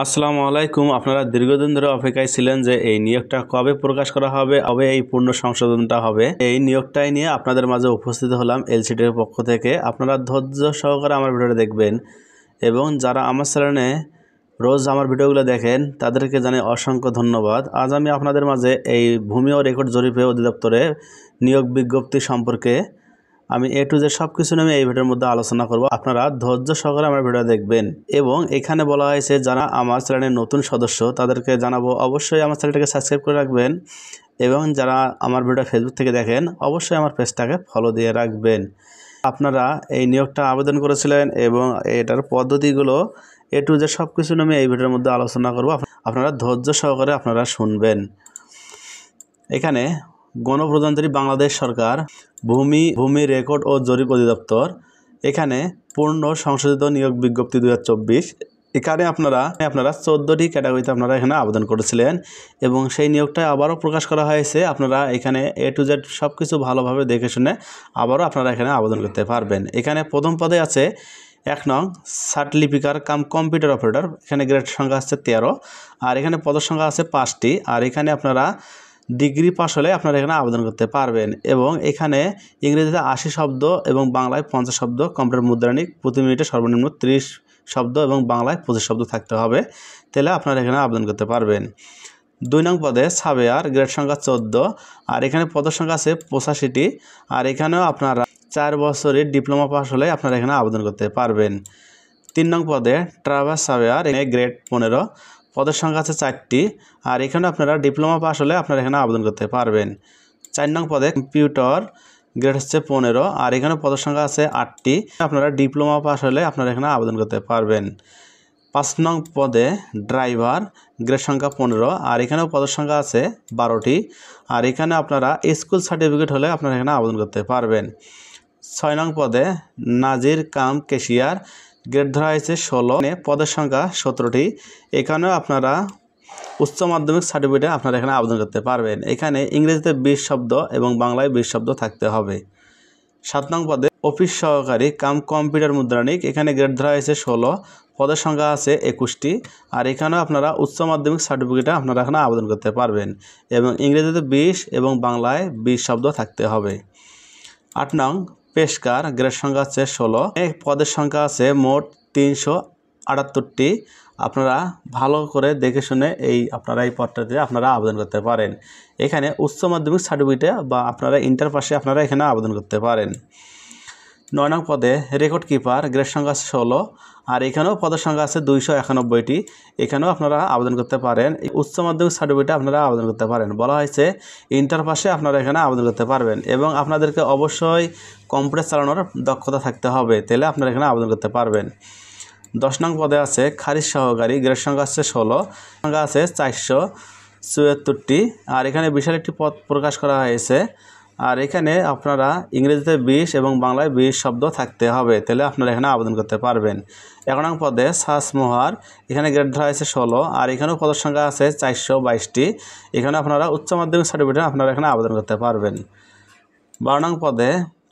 আসসালামু আলাইকুম। আপনারা দীর্ঘদিন ধরে অপেক্ষায় ছিলেন যে এই নিয়োগটা কবে প্রকাশ করা হবে, কবে এই পূর্ণ সংশোধনটা হবে। এই নিয়োগটাই নিয়ে আপনাদের মাঝে উপস্থিত হলাম এলসিডির পক্ষ থেকে। আপনারা ধৈর্য সহকারে আমার ভিডিওটা দেখবেন এবং যারা আমার চ্যানেলে রোজ আমার ভিডিওগুলো দেখেন তাদেরকে জানাই অসংখ্য ধন্যবাদ। আজ আমি আপনাদের মাঝে এই ভূমি ও রেকর্ড জরিপ অধিদপ্তরে নিয়োগ বিজ্ঞপ্তি সম্পর্কে আমি A to Z সব কিছু নিয়ে এই ভিডিওর মধ্যে আলোচনা করব। আপনারা ধৈর্য সহকারে আমার ভিডিও দেখবেন এবং এখানে বলা হয়েছে যারা আমার চ্যানেলের নতুন সদস্য তাদেরকে জানাবো অবশ্যই আমার চ্যানেলটাকে সাবস্ক্রাইব করে রাখবেন এবং যারা আমার ভিডিও ফেসবুক থেকে দেখেন অবশ্যই আমার পেজটাকে ফলো দিয়ে রাখবেন। আপনারা এই নিয়োগটা আবেদন করেছিলেন এবং এটার পদ্ধতিগুলো A to Z সব কিছু নিয়ে এই ভিডিওর মধ্যে আলোচনা করব। আপনারা ধৈর্য সহকারে আপনারা শুনবেন। এখানে গণপ্রজাতন্ত্রী বাংলাদেশ সরকার ভূমি রেকর্ড ও জরিপ অধিদপ্তর, এখানে পূর্ণ সংশোধিত নিয়োগ বিজ্ঞপ্তি 2024। এখানে আপনারা 14টি ক্যাটাগরিতে আপনারা এখানে আবেদন করেছিলেন এবং সেই নিয়োগটা আবারও প্রকাশ করা হয়েছে। আপনারা এখানে A to Z সব কিছু ভালোভাবে দেখে শুনে আবারও আপনারা এখানে আবেদন করতে পারবেন। এখানে প্রথম পদে আছে 1 নং সার্টিফিকার কাম কম্পিউটার অপারেটর, এখানে গ্রেড সংখ্যা আছে 13 আর এখানে পদ সংখ্যা আছে 5টি। আর এখানে আপনারা ডিগ্রি পাস হলে আপনারা এখানে আবেদন করতে পারবেন এবং এখানে ইংরেজিতে 80 শব্দ এবং বাংলায় 50 শব্দ, কম্পিউটার মুদ্রাণিক প্রতি মিনিটে সর্বনিম্ন 30 শব্দ এবং বাংলায় 25 শব্দ থাকতে হবে, তাহলে আপনারা এখানে আবেদন করতে পারবেন। 2 নং পদে সাবেয়ার, গ্রেড সংখ্যা 14 আর এখানে পদ সংখ্যা আছে 85টি আর এখানেও আপনারা 4 বছরের ডিপ্লোমা পাস হলে আপনারা এখানে আবেদন করতে পারবেন। 3 নং পদে ট্রাভার্স সাবেয়ার, এখানে গ্রেড 15, পদের সংখ্যা আছে 4টি আর এখানে আপনারা ডিপ্লোমা পাস হলে আপনারা এখানে আবেদন করতে পারবেন। 4 নং পদে কম্পিউটার, গ্রেড হচ্ছে 15 আর এখানে পদের সংখ্যা আছে 8টি, আপনারা ডিপ্লোমা পাস হলে আপনারা এখানে আবেদন করতে পারবেন। 5 নং পদে ড্রাইভার, গ্রেড সংখ্যা 15 আর এখানেও পদের সংখ্যা আছে 12টি আর এখানে আপনারা স্কুল সার্টিফিকেট হলে আপনারা এখানে আবেদন করতে পারবেন। 6 নং পদে নাজির কাম ক্যাশিয়ার, গ্রেড ধরা হয়েছে 16, পদের সংখ্যা 17টি, এখানেও আপনারা উচ্চ মাধ্যমিক সার্টিফিকেটে আপনারা এখানে আবেদন করতে পারবেন। এখানে ইংরেজিতে 20 শব্দ এবং বাংলায় 20 শব্দ থাকতে হবে। 7 নং পদে অফিস সহকারী কাম কম্পিউটার মুদ্রাণিক, এখানে গ্রেড ধরা হয়েছে 16, পদের সংখ্যা আছে 21টি আর এখানেও আপনারা উচ্চ মাধ্যমিক সার্টিফিকেটে আপনারা এখানে আবেদন করতে পারবেন এবং ইংরেজিতে 20 এবং বাংলায় 20 শব্দ থাকতে হবে। 8 নং পেশকার, গ্রেড সংখ্যা আছে 16, পদের সংখ্যা আছে মোট 378টি। আপনারা ভালো করে দেখে শুনে আপনারা এই পদটাতে আপনারা আবেদন করতে পারেন। এখানে উচ্চ মাধ্যমিক সার্টিফিকেটে বা আপনারা ইন্টার পাশে আপনারা এখানে আবেদন করতে পারেন। 9 নং পদে রেকর্ড কিপার, গ্রেড সংখ্যা আছে 16 আর এখানেও পদের সংখ্যা আছে 291টি, এখানেও আপনারা আবেদন করতে পারেন। উচ্চ মাধ্যমিক সার্টিফিকেটে আপনারা আবেদন করতে পারেন। বলা হয়েছে ইন্টার পাশে আপনারা এখানে আবেদন করতে পারবেন এবং আপনাদেরকে অবশ্যই কম্পিউটার চালানোর দক্ষতা থাকতে হবে, তাহলে আপনারা এখানে আবেদন করতে পারবেন। 10 নং পদে আছে খারিজ সহকারী, গ্রেড সংখ্যা আছে 16, সংখ্যা আছে 474টি আর এখানে বিশাল একটি পদ প্রকাশ করা হয়েছে আর এখানে আপনারা ইংরেজিতে 20 এবং বাংলায় 20 শব্দ থাকতে হবে, তাহলে আপনারা এখানে আবেদন করতে পারবেন। 11 নং পদে সাস মোহার, এখানে গ্রেড ধরা হয়েছে 16 আর এখানেও পদের সংখ্যা আছে 422টি, এখানে আপনারা উচ্চ মাধ্যমিক সার্টিফিকেটে আপনারা এখানে আবেদন করতে পারবেন। 12 নং পদে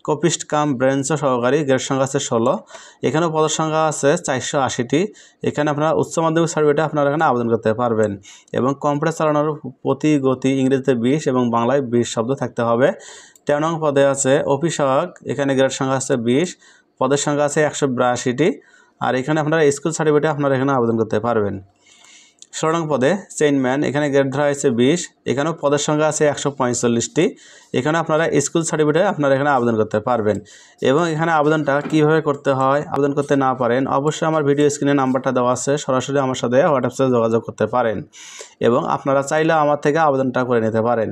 কপিস্ট কাম ব্রেঞ্চ সহকারী, গ্রেড সংখ্যা আছে 16, এখানেও পদের সংখ্যা আছে 480টি, এখানে আপনারা উচ্চ মাধ্যমিক সার্টিফিকেটে আপনারা এখানে আবেদন করতে পারবেন এবং কম্পিউটার চালানোর প্রতি গতি ইংরেজিতে 20 এবং বাংলায় 20 শব্দ থাকতে হবে। 13 নং পদে আছে অফিস সহায়ক, এখানে গ্রেড সংখ্যা আছে 20, পদের সংখ্যা আছে 182টি আর এখানে আপনারা স্কুল সার্টিফিকেটে আপনারা এখানে আবেদন করতে পারবেন। 16 নং পদে চেইনম্যান, এখানে গ্রেড ধরা হয়েছে 20, এখানেও পদের সংখ্যা আছে 145টি, এখানে আপনারা স্কুল সার্টিফিকেটে আপনারা এখানে আবেদন করতে পারবেন এবং এখানে আবেদনটা কিভাবে করতে হয়, আবেদন করতে না পারেন অবশ্যই আমার ভিডিও স্ক্রিনে নাম্বারটা দেওয়া আছে, সরাসরি আমার সাথে হোয়াটসঅ্যাপে যোগাযোগ করতে পারেন এবং আপনারা চাইলে আমার থেকে আবেদনটা করে নিতে পারেন।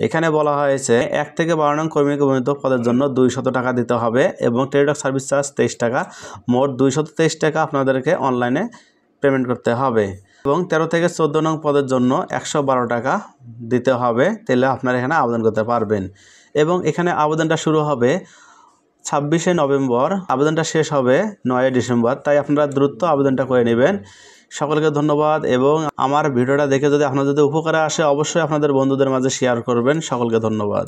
এখানে বলা হয়েছে 1 থেকে 12 নং কর্মীকে বর্ণিত পদের জন্য 200 টাকা দিতে হবে এবং ট্রেড অফ সার্ভিস চার্জ 23 টাকা, মোট 223 টাকা আপনাদেরকে অনলাইনে পেমেন্ট করতে হবে এবং 13 থেকে 14 নং পদের জন্য 112 টাকা দিতে হবে, তাহলে আপনারা এখানে আবেদন করতে পারবেন এবং এখানে আবেদনটা শুরু হবে 26শে নভেম্বর, আবেদনটা শেষ হবে 9 ডিসেম্বর, তাই আপনারা দ্রুত আবেদনটা করে নেবেন। সকলকে ধন্যবাদ এবং আমার ভিডিওটা দেখে যদি আপনাদের উপকারে আসে অবশ্যই আপনাদের বন্ধুদের মাঝে শেয়ার করবেন। সকলকে ধন্যবাদ।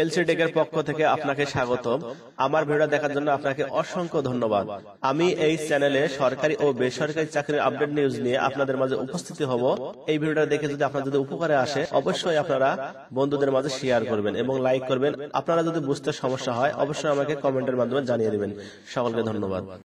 এলসি টেকের পক্ষ থেকে আপনাকে স্বাগতম। আমার ভিডিও দেখার জন্য আপনাকে অসংখ্য ধন্যবাদ। আমি এই চ্যানেলে সরকারি ও বেসরকারি চাকরির আপডেট নিউজ নিয়ে আপনাদের মাঝে উপস্থিত হব। এই ভিডিওটা দেখে যদি আপনার যদি উপকারে আসে, অবশ্যই আপনারা বন্ধুদের মাঝে শেয়ার করবেন এবং লাইক করবেন। আপনারা যদি বুঝতে সমস্যা হয়, অবশ্যই আমাকে কমেন্টের মাধ্যমে জানিয়ে দিবেন। সকলকে ধন্যবাদ।